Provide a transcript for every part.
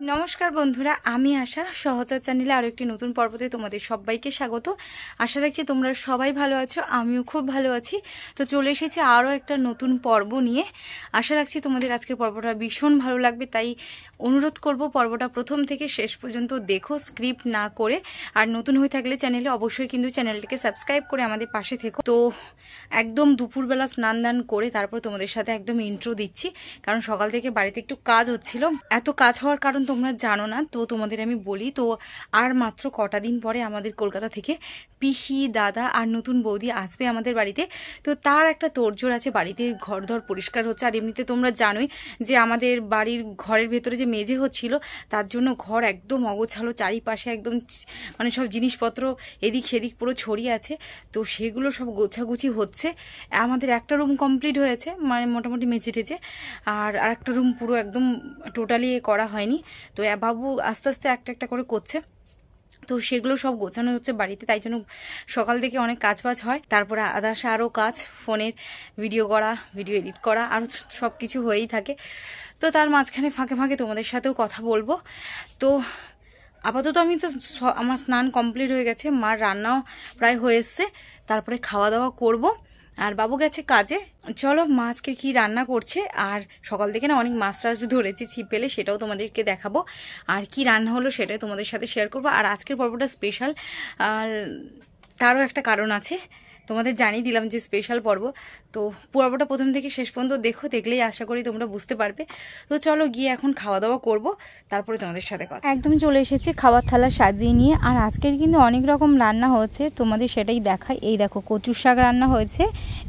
নমস্কার বন্ধুরা, আমি আশা সহজাত চ্যানেলে আরো একটি নতুন পর্বতে তোমাদের সবাইকে স্বাগত। আশা রাখছি তোমরা সবাই ভালো আছো, আমিও খুব ভালো আছি। তো চলে এসেছি আরও একটা নতুন পর্ব নিয়ে। আশা রাখছি তোমাদের আজকের পর্বটা ভীষণ ভালো লাগবে, তাই অনুরোধ করব পর্বটা প্রথম থেকে শেষ পর্যন্ত দেখো, স্ক্রিপ্ট না করে। আর নতুন হয়ে থাকলে চ্যানেলে অবশ্যই কিন্তু চ্যানেলটিকে সাবস্ক্রাইব করে আমাদের পাশে থেকো। তো একদম দুপুরবেলা স্নান দান করে তারপর তোমাদের সাথে একদম ইন্ট্রো দিচ্ছি, কারণ সকাল থেকে বাড়িতে একটু কাজ হচ্ছিল। এত কাজ হওয়ার কারণ তোমরা জানো না, তো তোমাদের আমি বলি। তো আর মাত্র কটা দিন পরে আমাদের কলকাতা থেকে পিসি, দাদা আর নতুন বৌদি আসবে আমাদের বাড়িতে। তো তার একটা তোড়জোড় আছে, বাড়িতে ঘর ধর পরিষ্কার হচ্ছে। আর এমনিতে তোমরা জানোই যে আমাদের বাড়ির ঘরের ভেতরে যে মেঝে হচ্ছিল, তার জন্য ঘর একদম অগোছালো, চারিপাশে একদম মানে সব জিনিসপত্র এদিক সেদিক পুরো ছড়িয়ে আছে। তো সেগুলো সব গোছাগুছি হচ্ছে। আমাদের একটা রুম কমপ্লিট হয়েছে, মানে মোটামুটি মেঝে টেঝে, আর একটা রুম পুরো একদম টোটালি করা হয়নি। তো বাবু আস্তে আস্তে একটা একটা করে করছে। তো সেগুলো সব গোছানো হচ্ছে বাড়িতে, তাই জন্য সকাল থেকে অনেক কাজ বাজ হয়। তারপরে আদার্স আরও কাজ, ফোনের ভিডিও করা, ভিডিও এডিট করা, আরও সব কিছু হয়েই থাকে। তো তার মাঝখানে ফাঁকে ফাঁকে তোমাদের সাথেও কথা বলবো। তো আপাতত আমি তো আমার স্নান কমপ্লিট হয়ে গেছে, মার রান্নাও প্রায় হয়ে এসছে। তারপরে খাওয়া দাওয়া করব, আর বাবু গেছে কাজে। চলো মা আজকে কি রান্না করছে। আর সকাল থেকে না অনেক মাছ টাছ ধরেছি ছিপেলে, সেটাও তোমাদেরকে দেখাবো। আর কি রান্না হলো সেটাই তোমাদের সাথে শেয়ার করবো। আর আজকের পর্বটা স্পেশাল, তারও একটা কারণ আছে, তোমাদের জানিয়ে দিলাম যে স্পেশাল পর্ব। তো পর্বটা প্রথম থেকে শেষ পর্যন্ত দেখো, দেখলেই আশা করি তোমরা বুঝতে পারবে। তো চলো গিয়ে এখন খাওয়া দাওয়া করব, তারপরে তোমাদের সাথে কথা। একদম চলে এসেছে খাবার থালা সাজিয়ে নিয়ে। আর আজকের কিন্তু অনেক রকম রান্না হচ্ছে, তোমাদের সেটাই দেখাই। এই দেখো কচুর শাক রান্না হয়েছে,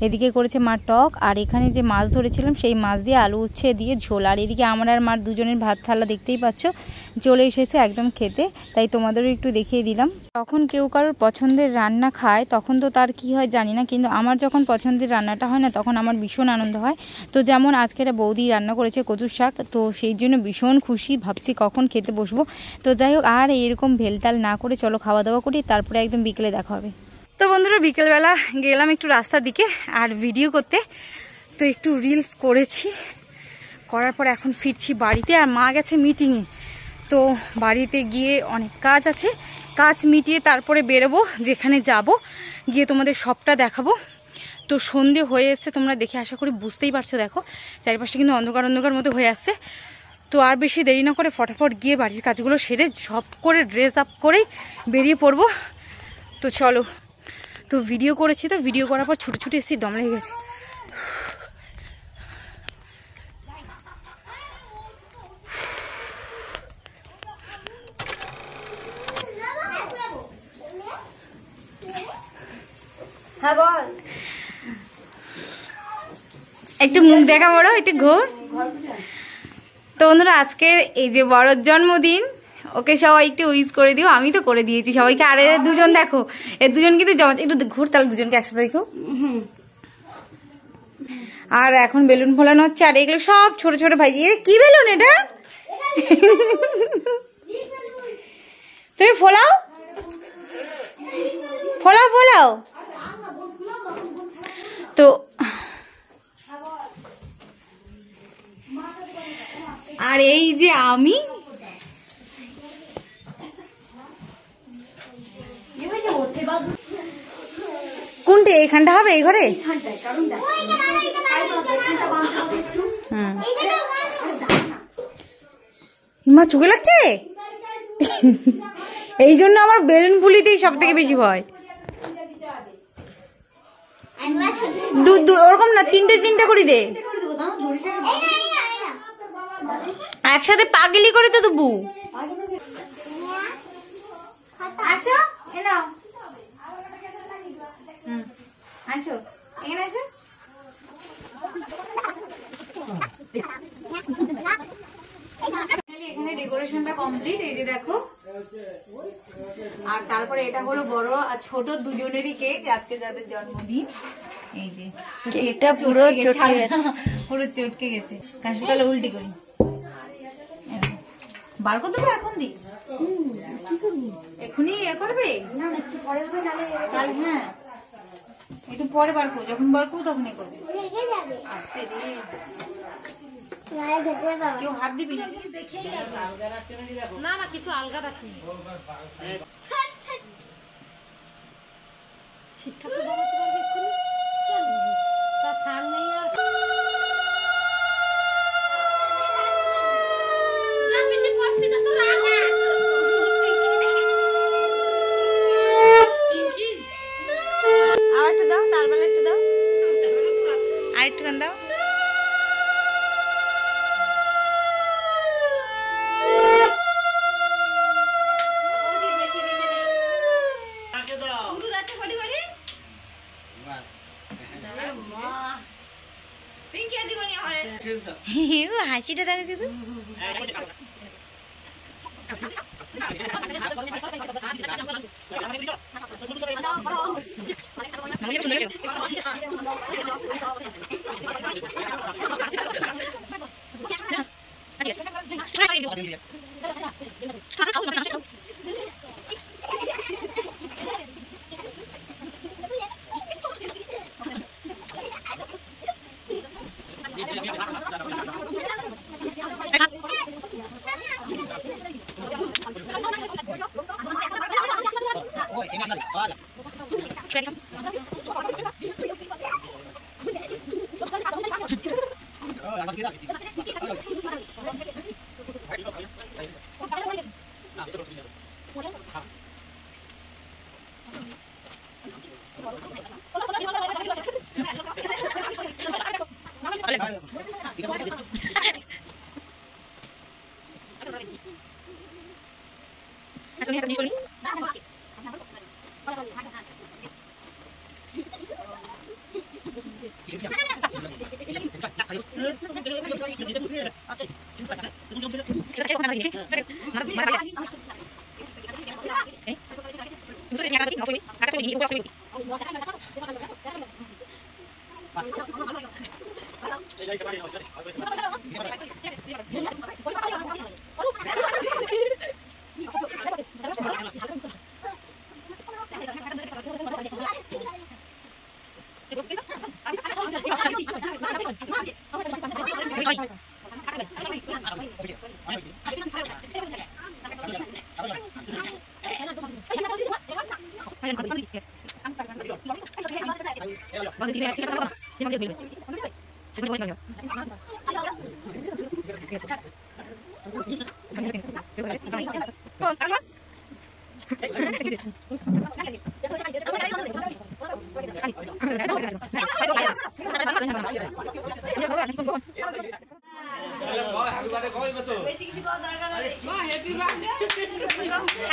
এদিকে করেছে মা টক, আর এখানে যে মাছ ধরেছিলাম সেই মাছ দিয়ে আলু উচ্ছে দিয়ে ঝোল। আর এদিকে আমার আর মার দুজনের ভাত থালা দেখতেই পাচ্ছ চলে এসেছে একদম খেতে, তাই তোমাদেরও একটু দেখিয়ে দিলাম। তখন কেউ কারোর পছন্দের রান্না খায়, তখন তো তার কি হয় জানি না, কিন্তু আমার যখন পছন্দের রান্নাটা হয় না, তখন আমার ভীষণ আনন্দ হয়। তো যেমন আজকে একটা বৌদি রান্না করেছে কচুর শাক, তো সেই জন্য ভীষণ খুশি, ভাবছি কখন খেতে বসবো। তো যাই হোক, আর এরকম ভেলতাল না করে চলো খাওয়া দাওয়া করি, তারপরে একদম বিকেলে দেখা হবে। তো বন্ধুরা, বিকেলবেলা গেলাম একটু রাস্তার দিকে আর ভিডিও করতে। তো একটু রিলস করেছি, করার পর এখন ফিরছি বাড়িতে। আর মা গেছে মিটিংয়ে, তো বাড়িতে গিয়ে অনেক কাজ আছে, কাজ মিটিয়ে তারপরে বেরোবো, যেখানে যাব গিয়ে তোমাদের সবটা দেখাবো। তো সন্ধে হয়ে এসছে, তোমরা দেখে আশা করি বুঝতেই পারছো। দেখো চারিপাশটা কিন্তু অন্ধকার অন্ধকার মতো হয়ে আসছে। তো আর বেশি দেরি না করে ফটাফট গিয়ে বাড়ির কাজগুলো সেরে সব করে ড্রেস আপ করেই বেরিয়ে পড়বো। তো চলো। তো ভিডিও করেছি, তো ভিডিও করার পর ছুটে ছুটে এসেছি, দম লেগে গেছে। হ্যাঁ বল, একটু মুখ দেখা বড়, একটু ঘোর। তো বন্ধুরা, আজকের এই যে বড়র জন্মদিন, ওকে সবাই একটু উইশ করে দিও। আমি তো করে দিয়েছি সবাইকে। আর এর দুজন দেখো, এর দুজন কিন্তু একটু ঘোর, তাহলে দুজনকে একসাথে দেখো। আর এখন বেলুন ফোলানো হচ্ছে, আর এগুলো সব ছোট ছোট ভাই। কি বেলুন এটা? তুমি ফোলাও ফোলাও ফোলাও। তো আর এই যে আমি, কোনটা এখানটা হবে এই ঘরে? মা চোখে লাগছে, এই জন্য আমার বেলুন ফুলিতেই সব থেকে বেশি ভয়। ওরকম না, তিনটে তিনটে করে দে, একসাথে পাগলি করে তো দেবো। আসো আসো, এখানে আসো। এখানে ডেকোরেশনটা কমপ্লিট, এই যে দেখো। আর তারপরে এটা হলো বড় আর ছোট দুজনেরই কেক, আজকে যাদের জন্মদিন। এই যে কেকটা পুরো পুরো চটকে গেছে। কাশি তাহলে উল্টি করি, বার করে দেবো এখন দি, এখনই এ করবে তাহলে? হ্যাঁ, একটু পরে বার করবো, যখন বার করবো তখনই করবো। আস্তে রে, কেউ হাত দিবি না। না না কিছু আলগা রাখিনি। শিক্ষা তো বানাতে পারবে এক্ষুনি, তার সামনে আর একটু দাও, তার বেলা একটু দাও, আর একটুখান দাও। হাসিটা দেখো শুধু।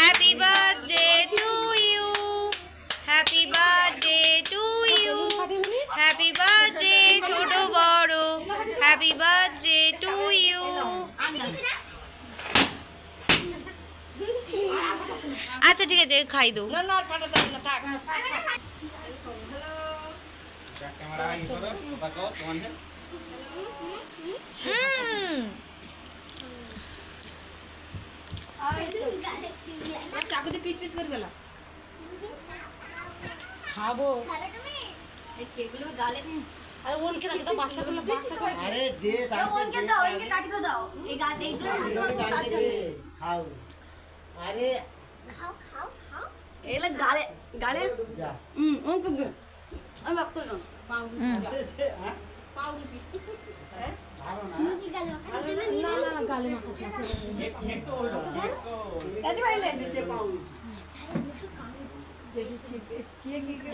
Happy birthday to you. Happy birthday to you. Happy birthday ছোটো বড়. Happy birthday to you. আচ্ছা ঠিক আছে খাই দাও। না না ফাটাতে হবে না, থাক। ক্যামেরা আই করো বাকো তোমাদের। চাকু দিয়ে পিচ পিচ করে গেলা খাবো। এই কেকগুলো গালে আর ওনকে না দাও, বাচ্চাগুলো বাচ্চা করে। আরে দে দাও, ওনকে দাও, ওনকে কাটি দাও। এই গাটে এইগুলো খাও। আরে খাও খাও খাও, এলা গালে গালে যা। ওনকে দে, আমি বাক্তো না পাউ হ্যাঁ পাউ কি হ্যাঁ ভালো না কি গালে মাখা দেবে না না গালে মাখা না এক তো হলো এক তো দাদি ভাই লে নিচে পাউ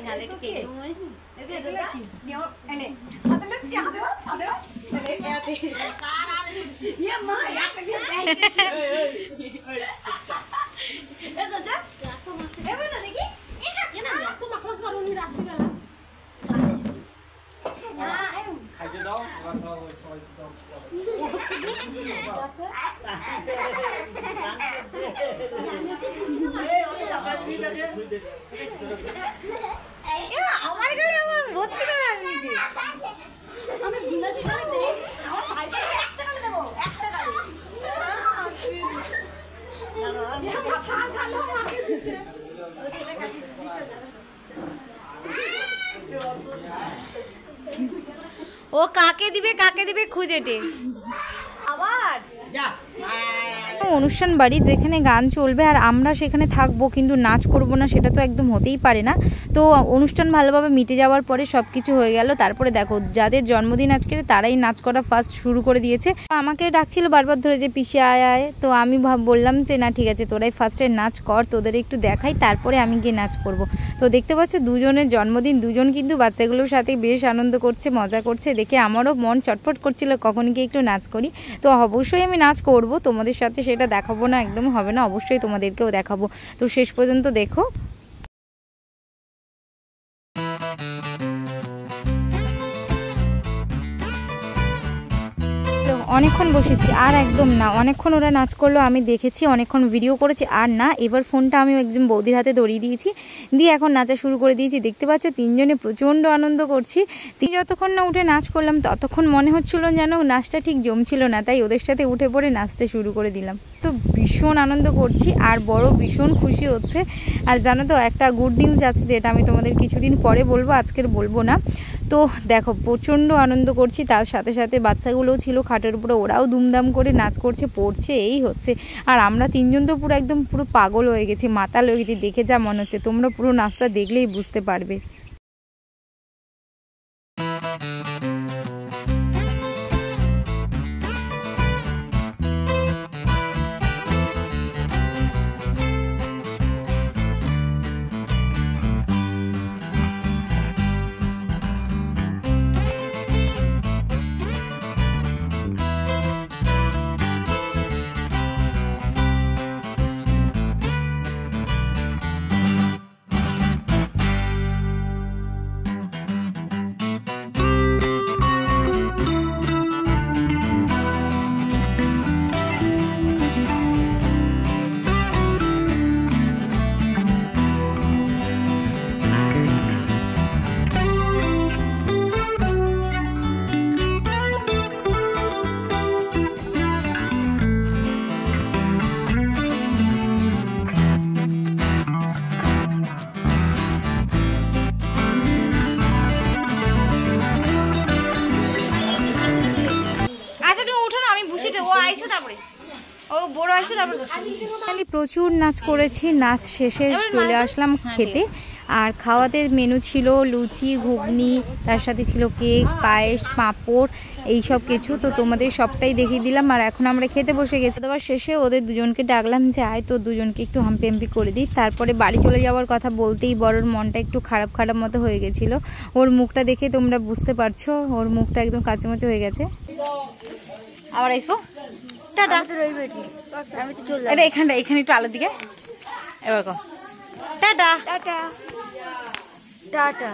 গালে কি কেক মরেছি এতে দাদা নিও এলে হাতে কি হাতে হাতে এলে এতে কার আরে ইয়ে মা একটা কি এ দাদা এত মাখা এবে না দেখি এটা না এত মাখা করুনি রাত্রি বেলা খাইতে দাও আর দাও সবাই দাও আমার গলে আমার ভর্তি করে আমি আমি বিনাজি করে দেই আমার ভাইকে একটা করে দেব একটা করে ও কাকে দিবে খুঁজেটে। অনুষ্ঠান বাড়ি যেখানে গান চলবে আর আমরা সেখানে থাকবো কিন্তু নাচ করব না, সেটা তো একদম হতেই পারে না। তো অনুষ্ঠান ভালোভাবে মিটে যাওয়ার পরে সব কিছু হয়ে গেল। তারপরে দেখো যাদের জন্মদিন আজকের তারাই নাচ করা ফার্স্ট শুরু করে দিয়েছে। আমাকে ডাকছিল বারবার ধরে যে পিসি আয় আয়, তো আমি বললাম যে না ঠিক আছে তোরাই ফার্স্টে নাচ কর, তোদের একটু দেখাই তারপরে আমি গিয়ে নাচ করব। তো দেখতে পাচ্ছ দুজনের জন্মদিন, দুজন কিন্তু বাচ্চাগুলোর সাথে বেশ আনন্দ করছে, মজা করছে, দেখে আমারও মন চটপট করছিল কখন গিয়ে একটু নাচ করি। তো অবশ্যই আমি নাচ করব, তোমাদের সাথে সেটা দেখাবো না একদম হবে না, অবশ্যই তোমাদেরকেও দেখাবো। তো শেষ পর্যন্ত দেখো। অনেকক্ষণ বসেছি আর একদম না, অনেকক্ষণ ওরা নাচ করলো, আমি দেখেছি, অনেকক্ষণ ভিডিও করেছি আর না। এবার ফোনটা আমি একজন বৌদির হাতে ধরিয়ে দিয়েছি, দিয়ে এখন নাচা শুরু করে দিয়েছি। দেখতে পাচ্ছ তিনজনে প্রচণ্ড আনন্দ করছি। যতক্ষণ না উঠে নাচ করলাম ততক্ষণ মনে হচ্ছিল যেন নাচটা ঠিক জমছিল না, তাই ওদের সাথে উঠে পড়ে নাচতে শুরু করে দিলাম। তো ভীষণ আনন্দ করছি আর বড় ভীষণ খুশি হচ্ছে। আর জানো তো একটা গুড নিউজ আছে যেটা আমি তোমাদের কিছুদিন পরে বলবো, আজকের বলবো না। তো দেখো প্রচণ্ড আনন্দ করছি, তার সাথে সাথে বাচ্চাগুলোও ছিল খাটের উপরে, ওরাও দুমদাম করে নাচ করছে, পড়ছে, এই হচ্ছে। আর আমরা তিনজন তো পুরো একদম পুরো পাগল হয়ে গেছি, মাতাল হয়ে গেছি, দেখে যা মনে হচ্ছে, তোমরা পুরো নাচটা দেখলেই বুঝতে পারবে। প্রচুর নাচ করেছি, নাচ শেষে চলে আসলাম খেতে। আর খাওয়াতে মেনু ছিল লুচি, ঘুগনি, তার সাথে ছিল কেক, পায়েস, পাঁপড়, এই সব কিছু। তো তোমাদের সবটাই দেখিয়ে দিলাম। আর এখন আমরা খেতে বসে গেছি। তারপর শেষে ওদের দুজনকে ডাকলাম যে আয় তো দুজনকে একটু হাম্পি হাম্পি করে দিই। তারপরে বাড়ি চলে যাওয়ার কথা বলতেই বড়োর মনটা একটু খারাপ খারাপ মতো হয়ে গেছিলো। ওর মুখটা দেখে তোমরা বুঝতে পারছো, ওর মুখটা একদম কাঁচুমাচু হয়ে গেছে। আবার আসবো, টাটা। এটা এখানে একটু আলোর দিকে, এবার টাটা টাটা টাটা।